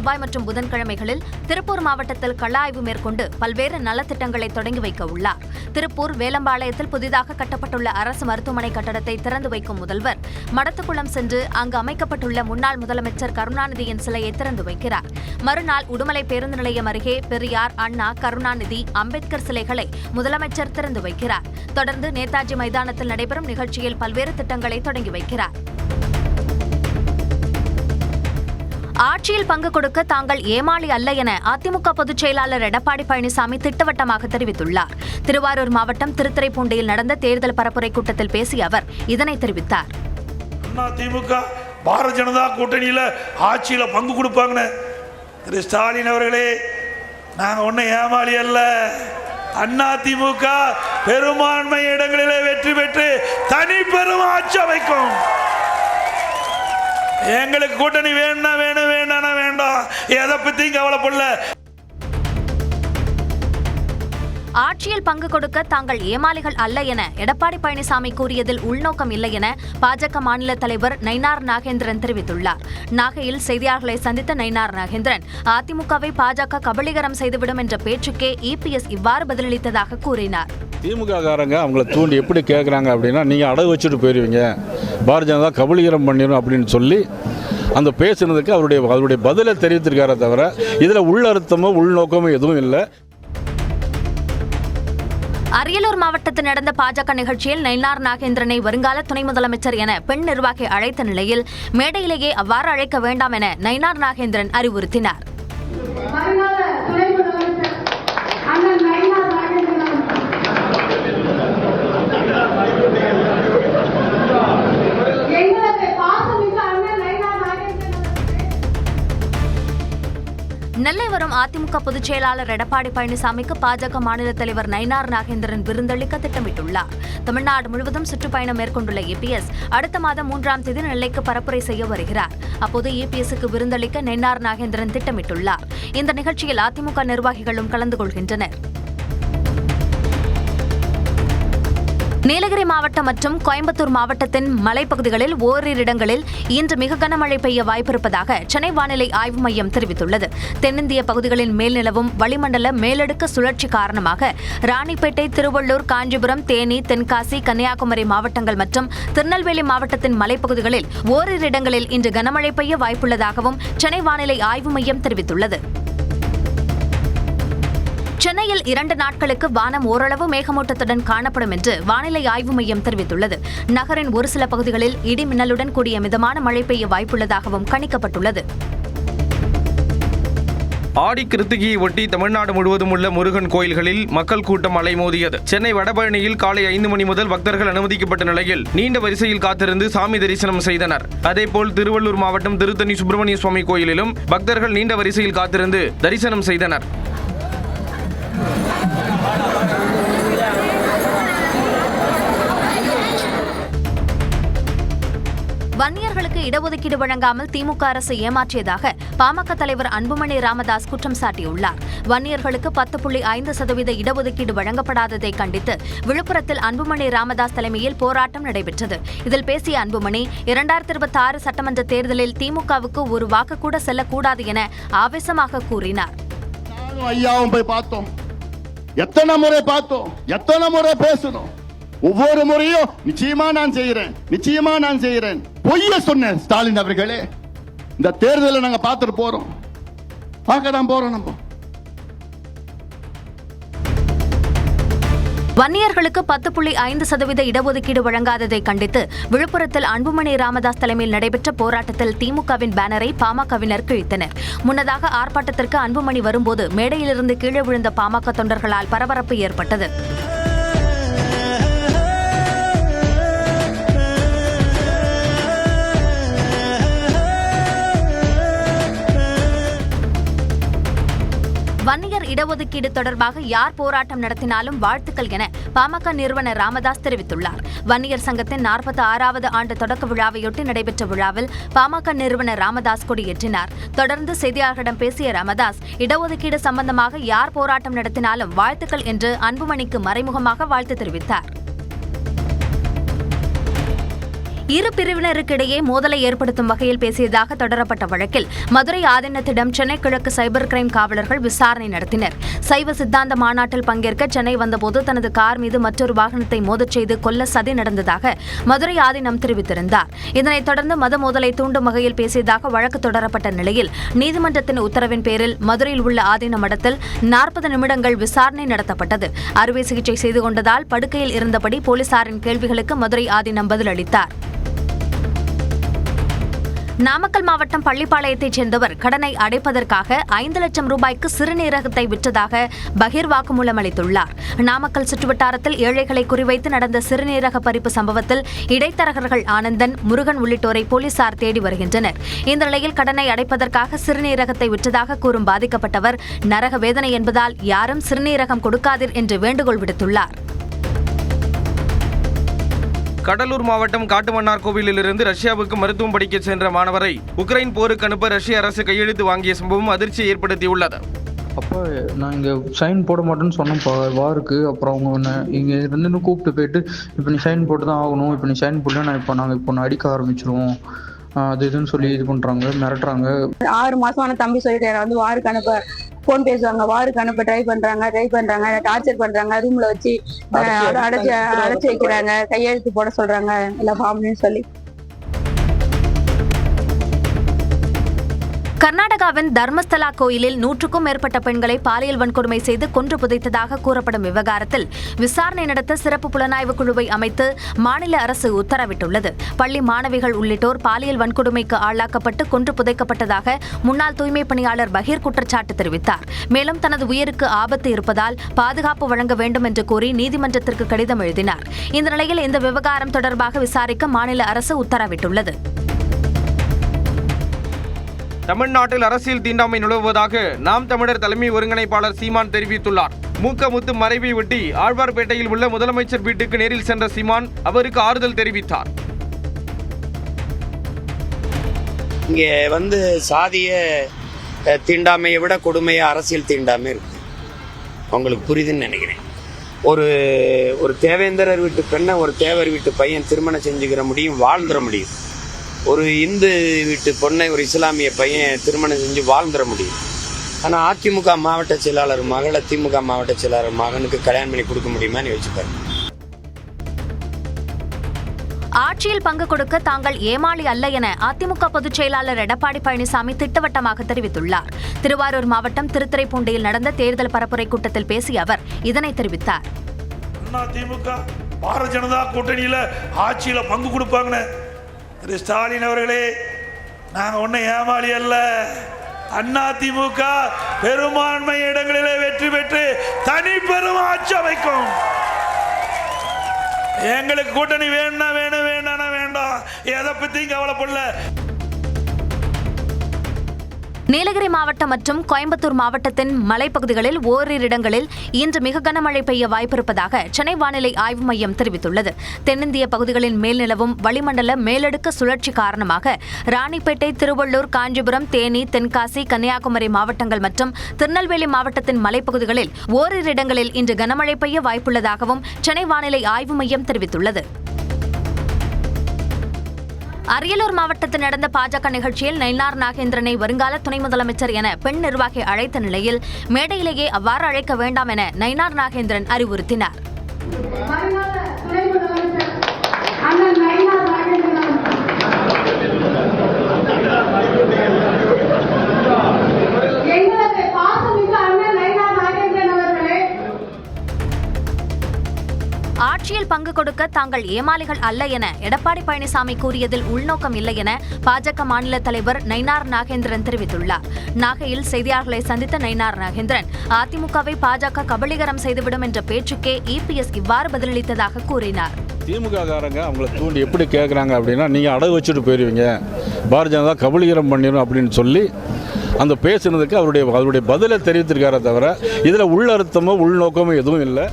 செவ்வாய் மற்றும் புதன்கிழமைகளில் திருப்பூர் மாவட்டத்தில் கள ஆய்வு மேற்கொண்டு பல்வேறு நலத்திட்டங்களை தொடங்கி வைக்க உள்ளார். திருப்பூர் வேலம்பாளையத்தில் புதிதாக கட்டப்பட்டுள்ள அரசு மருத்துவமனை கட்டடத்தை திறந்து வைக்கும் முதல்வர் மடத்துக்குளம் சென்று அங்கு அமைக்கப்பட்டுள்ள முன்னாள் முதலமைச்சர் கருணாநிதியின் சிலையை திறந்து வைக்கிறார். மறுநாள் உடுமலை பேருந்து நிலையம் அருகே பெரியார், அண்ணா, கருணாநிதி, அம்பேத்கர் சிலைகளை முதலமைச்சர் திறந்து வைக்கிறார். தொடர்ந்து நேதாஜி மைதானத்தில் நடைபெறும் நிகழ்ச்சியில் பல்வேறு திட்டங்களை தொடங்கி வைக்கிறார். ஆட்சியில் பங்கு கொடுக்க தாங்கள் ஏமாளி அல்ல என அதிமுக பொதுச் செயலாளர் எடப்பாடி பழனிசாமி திட்டவட்டமாக தெரிவித்துள்ளார். திருவாரூர் மாவட்டம் திருத்துறைப்பூண்டியில் நடந்த தேர்தல் பரப்புரை கூட்டத்தில் பேசிய அவர் இதனை தெரிவித்தார். அதிமுக பாரதிய ஜனதா கூட்டணியில் ஆட்சியில பங்கு கொடுப்பாங்க. திரு ஸ்டாலின் அவர்களே, நாங்க ஒன்னும் ஏமாளி அல்ல. அதிமுக பெரும்பான்மை இடங்களிலே வெற்றி பெற்று தனி பெரும் ஆட்சி அமைக்கும். எங்களுக்கு கூட்டணி வேணா வேணும், வேண்டானா வேண்டாம், எதை பத்தியும் கவலைப்படல. ஆட்சியில் பங்கு கொடுக்க தாங்கள் ஏமாளிகள் அல்ல என எடப்பாடி பழனிசாமி கூறியதில் உள்நோக்கம் இல்லை என பாஜக மாநில தலைவர் நயினார் நாகேந்திரன் தெரிவித்துள்ளார். நாகையில் செய்தியாளர்களை சந்தித்த நயினார் நாகேந்திரன் அதிமுகவை பாஜக கபலீகரம் செய்துவிடும் என்ற பேச்சுக்கே இபிஎஸ் இவ்வாறு பதிலளித்ததாக கூறினார். திமுக காரங்க அவங்கள தூண்டி எப்படி கேட்குறாங்க அப்படின்னா, நீங்கள் அடகு வச்சுட்டு போயிடுவீங்க, பாரதிய ஜனதா கபலீகரம் பண்ணிடும் அப்படின்னு சொல்லி அந்த பேசுனதுக்கு அவருடைய பதிலை தெரிவித்திருக்காரே தவிர இதில் உள்ளர்த்தமோ உள்நோக்கமோ எதுவும் இல்லை. அரியலூர் மாவட்டத்தில் நடந்த பாஜக நிகழ்ச்சியில் நயினார் நாகேந்திரனை வருங்கால துணை முதலமைச்சர் என பெண் நிர்வாகி அழைத்த நிலையில் மேடையிலேயே அவ்வாறு அழைக்க வேண்டாம் என நயினார் நாகேந்திரன் அறிவுறுத்தினார். நெல்லை வரும் அதிமுக பொதுச் செயலாளர் எடப்பாடி பழனிசாமிக்கு பாஜக மாநில தலைவர் நயினார் நாகேந்திரன் விருந்தளிக்க திட்டமிட்டுள்ளார். தமிழ்நாடு முழுவதும் சுற்றுப்பயணம் மேற்கொண்டுள்ள இபிஎஸ் அடுத்த மாதம் 3ஆம் தேதி நெல்லைக்கு பரப்புரை செய்ய வருகிறார். அப்போது இபிஎஸ்க்கு விருந்தளிக்க நயினார் நாகேந்திரன் திட்டமிட்டுள்ளார். இந்த நிகழ்ச்சியில் அதிமுக நிர்வாகிகளும் கலந்து கொள்கின்றனர். நீலகிரி மாவட்டம் மற்றும் கோயம்புத்தூர் மாவட்டத்தின் மலைப்பகுதிகளில் ஓரிரு இடங்களில் இன்று மிக கனமழை பெய்ய வாய்ப்பிருப்பதாக சென்னை வானிலை ஆய்வு மையம் தெரிவித்துள்ளது. தென்னிந்திய பகுதிகளின் மேல் நிலவும் வளிமண்டல மேலடுக்கு சுழற்சி காரணமாக ராணிப்பேட்டை, திருவள்ளூர், காஞ்சிபுரம், தேனி, தென்காசி, கன்னியாகுமரி மாவட்டங்கள் மற்றும் திருநெல்வேலி மாவட்டத்தின் மலைப்பகுதிகளில் ஓரிரு இடங்களில் இன்று கனமழை பெய்ய வாய்ப்புள்ளதாகவும் சென்னை வானிலை ஆய்வு மையம் தெரிவித்துள்ளது. சென்னையில் 2 நாட்களுக்கு வானம் ஓரளவு மேகமூட்டத்துடன் காணப்படும் என்று வானிலை ஆய்வு மையம் தெரிவித்துள்ளது. நகரின் ஒரு சில பகுதிகளில் இடி மின்னலுடன் கூடிய மிதமான மழை பெய்ய வாய்ப்புள்ளதாகவும் கணிக்கப்பட்டுள்ளது. ஆடி கிருத்திகையை ஒட்டி தமிழ்நாடு முழுவதும் உள்ள முருகன் கோயில்களில் மக்கள் கூட்டம் அலைமோதியது. சென்னை வடபழனியில் காலை 5 மணி முதல் பக்தர்கள் அனுமதிக்கப்பட்ட நிலையில் நீண்ட வரிசையில் காத்திருந்து சாமி தரிசனம் செய்தனர். அதேபோல் திருவள்ளூர் மாவட்டம் திருத்தணி சுப்பிரமணிய சுவாமி கோயிலிலும் பக்தர்கள் நீண்ட வரிசையில் காத்திருந்து தரிசனம் செய்தனர். வன்னியர்களுக்கு இடஒதுக்கீடு வழங்காமல் திமுக அரசு ஏமாற்றியதாக பாமக தலைவர் அன்புமணி ராமதாஸ் குற்றம் சாட்டியுள்ளார். வன்னியர்களுக்கு 10.5% இடஒதுக்கீடு வழங்கப்படாததை கண்டித்து விழுப்புரத்தில் அன்புமணி ராமதாஸ் தலைமையில் போராட்டம் நடைபெற்றது. இதில் பேசிய அன்புமணி 2026 சட்டமன்ற தேர்தலில் திமுகவுக்கு ஒரு வாக்கு கூட செல்லக்கூடாது என ஆவேசமாக கூறினார். ஐயாவும் போய் பார்த்தோம், எத்தனை முறை பார்த்தோம், எத்தனை முறை பேசணும், ஒவ்வொரு முறையும் நிச்சயமா நான் செய்கிறேன் பொய்ய சொன்னேன். ஸ்டாலின் அவர்களே, இந்த தேர்தலை நாங்க பார்த்துட்டு போறோம், பார்க்கதான் போறோம். நம்ம வன்னியர்களுக்கு 10.5% இடஒதுக்கீடு வழங்காததை கண்டித்து விழுப்புரத்தில் அன்புமணி ராமதாஸ் தலைமையில் நடைபெற்ற போராட்டத்தில் திமுகவின் பேனரை பாமகவினர் கிழித்தனர். முன்னதாக ஆர்ப்பாட்டத்திற்கு அன்புமணி வரும்போது மேடையிலிருந்து கீழே விழுந்த பாமக தொண்டர்களால் பரபரப்பு ஏற்பட்டது. வன்னியர் இடஒதுக்கீடு தொடர்பாக யார் போராட்டம் நடத்தினாலும் வாழ்த்துக்கள் என பாமக நிறுவனர் ராமதாஸ் தெரிவித்துள்ளார். வன்னியர் சங்கத்தின் 46வது ஆண்டு தொடக்க விழாவையொட்டி நடைபெற்ற விழாவில் பாமக நிறுவனர் ராமதாஸ் கொடியேற்றினார். தொடர்ந்து செய்தியாளர்களிடம் பேசிய ராமதாஸ், இடஒதுக்கீடு சம்பந்தமாக யார் போராட்டம் நடத்தினாலும் வாழ்த்துக்கள் என்று அன்புமணிக்கு மறைமுகமாக வாழ்த்து தெரிவித்தார். இரு பிரிவினருக்கிடையே மோதலை ஏற்படுத்தும் வகையில் பேசியதாக தொடரப்பட்ட வழக்கில் மதுரை ஆதீனத்திடம் சென்னை கிழக்கு சைபர் கிரைம் காவலர்கள் விசாரணை நடத்தினர். சைவ சித்தாந்த மாநாட்டில் பங்கேற்க சென்னை வந்தபோது தனது கார் மீது மற்றொரு வாகனத்தை மோதச் செய்து கொல்ல சதி நடந்ததாக மதுரை ஆதீனம் தெரிவித்திருந்தார். இதனைத் தொடர்ந்து மத மோதலை தூண்டும் வகையில் பேசியதாக வழக்கு தொடரப்பட்ட நிலையில் நீதிமன்றத்தின் உத்தரவின் பேரில் மதுரையில் உள்ள ஆதீன மடத்தில் 40 நிமிடங்கள் விசாரணை நடத்தப்பட்டது. அறுவை சிகிச்சை செய்து கொண்டதால் படுக்கையில் இருந்தபடி போலீசாரின் கேள்விகளுக்கு மதுரை ஆதீனம் பதிலளித்தார். நாமக்கல் மாவட்டம் பள்ளிப்பாளையத்தைச் சேர்ந்தவர் கடனை அடைப்பதற்காக 5 லட்சம் ரூபாய்க்கு சிறுநீரகத்தை விற்றதாக பகீர் வாக்குமூலம் அளித்துள்ளார். நாமக்கல் சுற்றுவட்டாரத்தில் ஏழைகளை குறிவைத்து நடந்த சிறுநீரக பறிப்பு சம்பவத்தில் இடைத்தரகர்கள் ஆனந்தன், முருகன் உள்ளிட்டோரை போலீசார் தேடி வருகின்றனர். இந்த நிலையில் கடனை அடைப்பதற்காக சிறுநீரகத்தை விற்றதாக கூறும் பாதிக்கப்பட்டவர் நரக வேதனை என்பதால் யாரும் சிறுநீரகம் கொடுக்காதீர் என்று வேண்டுகோள் விடுத்துள்ளார். கடலூர் மாவட்டம் காட்டுமன்னார்கோவிலிருந்து ரஷ்யாவுக்கு மருத்துவம் படிக்க சென்ற மாணவரை உக்ரைன் போருக்கு அனுப்ப ரஷ்ய அரசு கையெழுத்து வாங்கிய சம்பவம் அதிர்ச்சியை ஏற்படுத்தியுள்ளது. அப்போ நான் இங்கே சைன் போட மாட்டேன்னு சொன்னேன்ப்பா வாருக்கு. அப்புறம் அவங்க ஒன்று இங்கே இருந்து கூப்பிட்டு போயிட்டு இப்போ நீ சைன் போட்டு தான் ஆகணும், இப்போ நீ சைன் போட்டு நாங்கள் இப்போ அடிக்க ஆரம்பிச்சிருவோம் அது இதுன்னு சொல்லி இது பண்ணுறாங்க, மிரட்டுறாங்க. 6 மாசமான தம்பி சொல்லிட்டு வந்து வாருக்கு அனுப்ப போன் பேசுவாங்க, வாருக்கு அனுப்ப ட்ரை பண்றாங்க, டார்ச்சர் பண்றாங்க, ரூம்ல வச்சு அடைச்சு வைக்கிறாங்க, கையெழுத்து போட சொல்றாங்க எல்லா ஃபார்ம்லயும் சொல்லி. கர்நாடகாவின் தர்மஸ்தலா கோயிலில் 100க்கும் மேற்பட்ட பெண்களை பாலியல் வன்கொடுமை செய்து கொன்று புதைத்ததாக கூறப்படும் விவகாரத்தில் விசாரணை நடத்த சிறப்பு புலனாய்வு குழுவை அமைத்து மாநில அரசு உத்தரவிட்டுள்ளது. பள்ளி மாணவிகள் உள்ளிட்டோர் பாலியல் வன்கொடுமைக்கு ஆளாக்கப்பட்டு கொன்று புதைக்கப்பட்டதாக முன்னாள் தூய்மை பணியாளர் பகீர் குற்றச்சாட்டு தெரிவித்தார். மேலும் தனது உயிருக்கு ஆபத்து இருப்பதால் பாதுகாப்பு வழங்க வேண்டும் என்று கூறி நீதிமன்றத்திற்கு கடிதம் எழுதினார். இந்த நிலையில் இந்த விவகாரம் தொடர்பாக விசாரிக்க மாநில அரசு உத்தரவிட்டுள்ளது. தமிழ்நாட்டில் அரசியல் தீண்டாமை நிலவுவதாக நாம் தமிழர் தலைமை ஒருங்கிணைப்பாளர் சீமான் தெரிவித்துள்ளார். முத்து மறைவை ஒட்டி ஆழ்வார்பேட்டையில் உள்ள முதலமைச்சர் வீட்டுக்கு நேரில் சென்ற சீமான் அவருக்கு ஆறுதல் தெரிவித்தார். இங்கே சாதிய தீண்டாமையை விட கொடுமையா அரசியல் தீண்டாமை இருக்கு. உங்களுக்கு புரியுதுன்னு நினைக்கிறேன். ஒரு தேவேந்திரர் வீட்டு பெண்ணை ஒரு தேவர் வீட்டு பையன் திருமணம் செஞ்சுக்கிற முடியும், வாழ்ந்துட முடியும். ஒரு இந்து வீட்டு பொண்ணை ஒரு இஸ்லாமிய பையன் திருமணம் செஞ்சு வாழ்ந்துட முடியும். ஆனால் அதிமுக மாவட்ட செயலாளர் மகளை திமுக மாவட்ட செயலாளர் மகனுக்கு கல்யாணம் பண்ணி கொடுக்க முடியுமான்னு யோசிப்பாரு. ஆட்சியில் பங்கு கொடுக்க தாங்கள் ஏமாளி அல்ல என அதிமுக பொதுச் செயலாளர் எடப்பாடி பழனிசாமி திட்டவட்டமாக தெரிவித்துள்ளார். திருவாரூர் மாவட்டம் திருத்துறைப்பூண்டியில் நடந்த தேர்தல் பரப்புரை கூட்டத்தில் பேசிய அவர் இதனை தெரிவித்தார். அதிமுக பாரதிய ஜனதா கூட்டணியில் ஆட்சியில் பங்கு கொடுப்பாங்கன்னு திரு ஸ்டாலின் அவர்களே, நாங்கள் ஒன்றும் ஏமாளி அல்ல. அதிமுக பெரும்பான்மை இடங்களிலே வெற்றி பெற்று தனி பெரும் ஆட்சி அமைக்கும். எங்களுக்கு கூட்டணி வேணா வேணும், வேண்டாம் வேண்டாம், எதை பற்றியும் கவலைப்படல. நீலகிரி மாவட்டம் மற்றும் கோயம்புத்தூர் மாவட்டத்தின் மலைப்பகுதிகளில் ஓரிரு இடங்களில் இன்று மிக கனமழை பெய்ய வாய்ப்பிருப்பதாக சென்னை வானிலை ஆய்வு மையம் தெரிவித்துள்ளது. தென்னிந்திய பகுதிகளின் மேல் நிலவும் வளிமண்டல மேலடுக்கு சுழற்சி காரணமாக ராணிப்பேட்டை, திருவள்ளூர், காஞ்சிபுரம், தேனி, தென்காசி, கன்னியாகுமரி மாவட்டங்கள் மற்றும் திருநெல்வேலி மாவட்டத்தின் மலைப்பகுதிகளில் ஓரிரு இடங்களில் இன்று கனமழை பெய்ய வாய்ப்புள்ளதாகவும் சென்னை வானிலை ஆய்வு மையம் தெரிவித்துள்ளது. அரியலூர் மாவட்டத்தில் நடந்த பாஜக நிகழ்ச்சியில் நயினார் நாகேந்திரனை வருங்கால துணை முதலமைச்சர் என பெண் நிர்வாகி அழைத்த நிலையில் மேடையிலேயே அவ்வாறு அழைக்க வேண்டாம் என நயினார் நாகேந்திரன் அறிவுறுத்தினார். ஆட்சியில் பங்கு கொடுக்க தாங்கள் ஏமாளிகள் அல்ல என எடப்பாடி பழனிசாமி கூறியதில் உள்நோக்கம் இல்லை என பாஜக மாநில தலைவர் நயினார் நாகேந்திரன் தெரிவித்துள்ளார். நாகையில் செய்தியாளர்களை சந்தித்த நயினார் நாகேந்திரன் அதிமுகவை பாஜக கபலீகரம் செய்துவிடும் என்ற பேச்சுக்கே இபிஎஸ் இவ்வாறு பதிலளித்ததாக கூறினார். திமுக காரங்க அவங்களை தூண்டி எப்படி கேட்குறாங்க அப்படின்னா, நீங்கள் அடகு வச்சுட்டு போயிடுவீங்க, பாரதிய ஜனதா கபலீகரம் பண்ணிடும் அப்படின்னு சொல்லி அந்த பேசுனதுக்கு அவருடைய பதிலை தெரிவித்திருக்காரே தவிர இதில் உள்ளர்த்தமோ உள்நோக்கமோ எதுவும் இல்லை.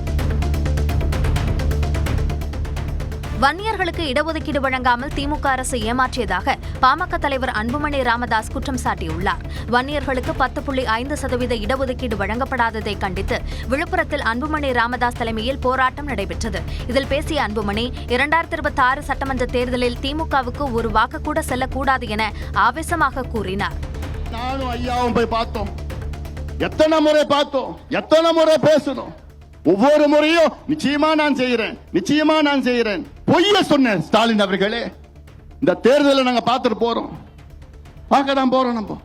வன்னியர்களுக்கு இடஒதுக்கீடு வழங்காமல் திமுக அரசு ஏமாற்றியதாக பாமக தலைவர் அன்புமணி ராமதாஸ் குற்றம் சாட்டியுள்ளார். வன்னியர்களுக்கு 10.5% இடஒதுக்கீடு வழங்கப்படாததை கண்டித்து விழுப்புரத்தில் அன்புமணி ராமதாஸ் தலைமையில் போராட்டம் நடைபெற்றது. இதில் பேசிய அன்புமணி 2026 சட்டமன்ற தேர்தலில் திமுகவுக்கு ஒரு வாக்கு கூட செல்லக்கூடாது என ஆவேசமாக கூறினார். நானும் ஐயாவும் போய் பார்த்தோம், எத்தனை முறை பார்த்தோம், எத்தனை முறை பேசணும். ஒவ்வொரு முறையும் நிச்சயமா நான் செய்கிறேன் பொய்ய சொன்னேன். ஸ்டாலின் அவர்களே, இந்த தேர்தலை நாங்க பார்த்துட்டு போறோம், பார்க்க தான் போறோம். நம்ம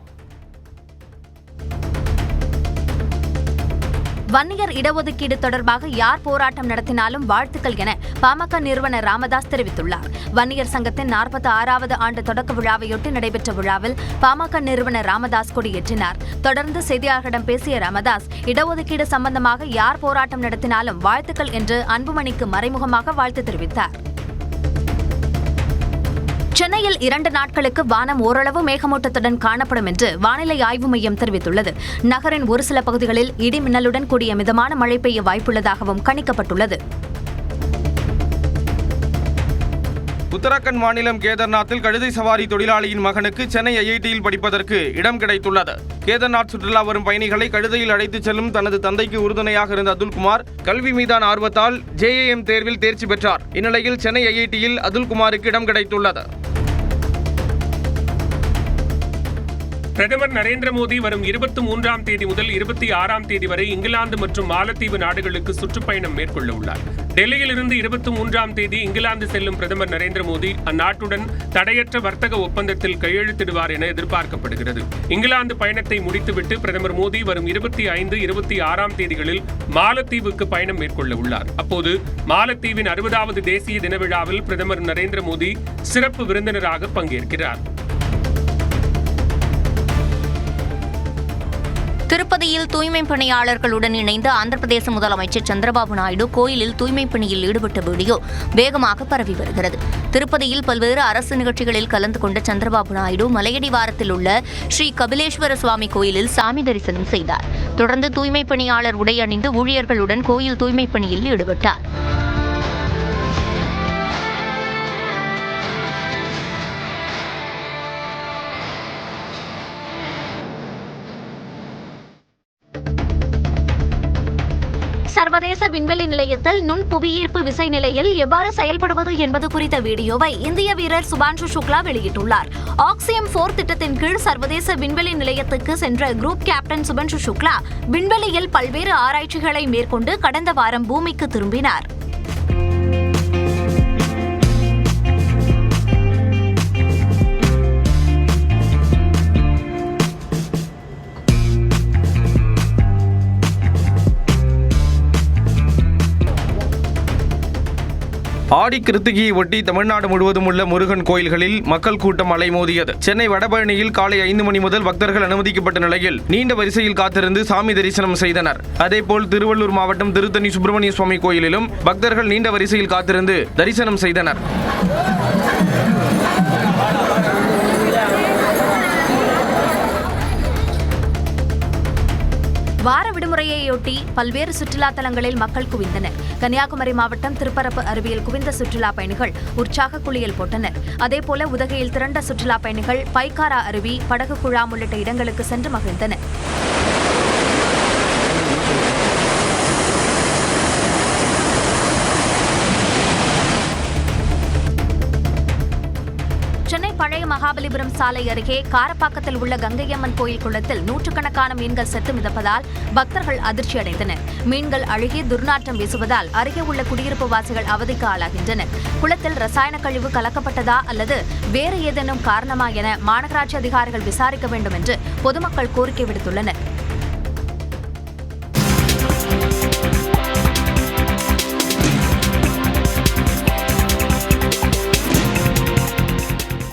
வன்னியர் இடஒதுக்கீடு தொடர்பாக யார் போராட்டம் நடத்தினாலும் வாழ்த்துக்கள் என பாமக நிறுவனர் ராமதாஸ் தெரிவித்துள்ளார். வன்னியர் சங்கத்தின் 46வது ஆண்டு தொடக்க விழாவையொட்டி நடைபெற்ற விழாவில் பாமக நிறுவனர் ராமதாஸ் கொடியேற்றினார். தொடர்ந்து செய்தியாளர்களிடம் பேசிய ராமதாஸ், இடஒதுக்கீடு சம்பந்தமாக யார் போராட்டம் நடத்தினாலும் வாழ்த்துக்கள் என்று அன்புமணிக்கு மறைமுகமாக வாழ்த்து தெரிவித்தார். சென்னையில் 2 நாட்களுக்கு வானம் ஓரளவு மேகமூட்டத்துடன் காணப்படும் என்று வானிலை ஆய்வு மையம் தெரிவித்துள்ளது. நகரின் ஒரு சில பகுதிகளில் இடி மின்னலுடன் கூடிய மிதமான மழை பெய்ய வாய்ப்புள்ளதாகவும் கணிக்கப்பட்டுள்ளது. உத்தராகண்ட் மாநிலம் கேதார்நாத்தில் கழுதை சவாரி தொழிலாளியின் மகனுக்கு சென்னை ஐஐடியில் படிப்பதற்கு இடம் கிடைத்துள்ளது. கேதார்நாத் சுற்றுலா வரும் பயணிகளை கழுதையில் அழைத்துச் செல்லும் தனது தந்தைக்கு உறுதுணையாக இருந்த அதுல்குமார் கல்வி மீதான ஆர்வத்தால் JAM தேர்வில் தேர்ச்சி பெற்றார். இந்நிலையில் சென்னை ஐஐடியில் அதுல்குமாருக்கு இடம் கிடைத்துள்ளது. பிரதமர் நரேந்திர மோடி வரும் 23ஆம் தேதி முதல் 26ஆம் தேதி வரை இங்கிலாந்து மற்றும் மாலத்தீவு நாடுகளுக்கு சுற்றுப்பயணம் மேற்கொள்ள உள்ளார். டெல்லியிலிருந்து 23ஆம் தேதி இங்கிலாந்து செல்லும் பிரதமர் நரேந்திர மோடி அந்நாட்டுடன் தடையற்ற வர்த்தக ஒப்பந்தத்தில் கையெழுத்திடுவார் என எதிர்பார்க்கப்படுகிறது. இங்கிலாந்து பயணத்தை முடித்துவிட்டு பிரதமர் மோடி வரும் 25, 26ஆம் தேதிகளில் மாலத்தீவுக்கு பயணம் மேற்கொள்ள உள்ளார். அப்போது மாலத்தீவின் 60வது தேசிய தின விழாவில் பிரதமர் நரேந்திர மோடி சிறப்பு விருந்தினராக பங்கேற்கிறார். திருப்பதியில் தூய்மை பணியாளர்களுடன் இணைந்து ஆந்திர பிரதேச முதலமைச்சர் சந்திரபாபு நாயுடு கோயிலில் தூய்மை பணியில் ஈடுபட்ட வீடியோ வேகமாக பரவி வருகிறது. திருப்பதியில் பல்வேறு அரசு நிகழ்ச்சிகளில் கலந்து கொண்ட சந்திரபாபு நாயுடு மலையடிவாரத்தில் உள்ள ஸ்ரீ கபிலேஸ்வர சுவாமி கோயிலில் சாமி தரிசனம் செய்தார். தொடர்ந்து தூய்மை பணியாளர் உடை அணிந்து ஊழியர்களுடன் கோயில் தூய்மை பணியில் ஈடுபட்டார். சர்வதேச விண்வெளி நிலையத்தில் நுண் புவியீர்ப்பு விசை நிலையில் எவ்வாறு செயல்படுவது என்பது குறித்த வீடியோவை இந்திய வீரர் சுபான்ஷு சுக்லா வெளியிட்டுள்ளார். ஆக்சியம் 4 திட்டத்தின் கீழ் சர்வதேச விண்வெளி நிலையத்துக்கு சென்ற குரூப் கேப்டன் சுபான்ஷு சுக்லா விண்வெளியில் பல்வேறு ஆராய்ச்சிகளை மேற்கொண்டு கடந்த வாரம் பூமிக்கு திரும்பினார். ஆடி கிருத்திகையை ஒட்டி தமிழ்நாடு முழுவதும் உள்ள முருகன் கோயில்களில் மக்கள் கூட்டம் அலைமோதியது. சென்னை வடபழனியில் காலை 5 மணி முதல் பக்தர்கள் அனுமதிக்கப்பட்ட நிலையில் நீண்ட வரிசையில் காத்திருந்து சாமி தரிசனம் செய்தனர். அதேபோல் திருவள்ளூர் மாவட்டம் திருத்தணி சுப்பிரமணிய சுவாமி கோயிலிலும் பக்தர்கள் நீண்ட வரிசையில் காத்திருந்து தரிசனம் செய்தனர். வார விடுமுறையையொட்டி பல்வேறு சுற்றுலா தலங்களில் மக்கள் குவிந்தனர். கன்னியாகுமரி மாவட்டம் திருப்பரப்பு அருவியில் குவிந்த சுற்றுலா பயணிகள் உற்சாக குளியல் போட்டனர். அதேபோல உதகையில் திரண்ட சுற்றுலா பயணிகள் பைக்காரா அருவி, படகு குழாம் உள்ளிட்ட இடங்களுக்கு சென்று மகிழ்ந்தனர். சென்னை பழைய மகாபலிபுரம் சாலை அருகே காரப்பாக்கத்தில் உள்ள கங்கையம்மன் கோயில் குளத்தில் நூற்றுக்கணக்கான மீன்கள் செத்து மிதப்பதால் பக்தர்கள் அதிர்ச்சி அடைந்தனர். மீன்கள் அழுகி துர்நாற்றம் வீசுவதால் அருகே உள்ள குடியிருப்பு வாசிகள் அவதிக்கு ஆளாகின்றனர். குளத்தில் ரசாயன கழிவு கலக்கப்பட்டதா அல்லது வேறு ஏதேனும் காரணமா என மாநகராட்சி அதிகாரிகள் விசாரிக்க வேண்டும் என்று பொதுமக்கள் கோரிக்கை விடுத்துள்ளனர்.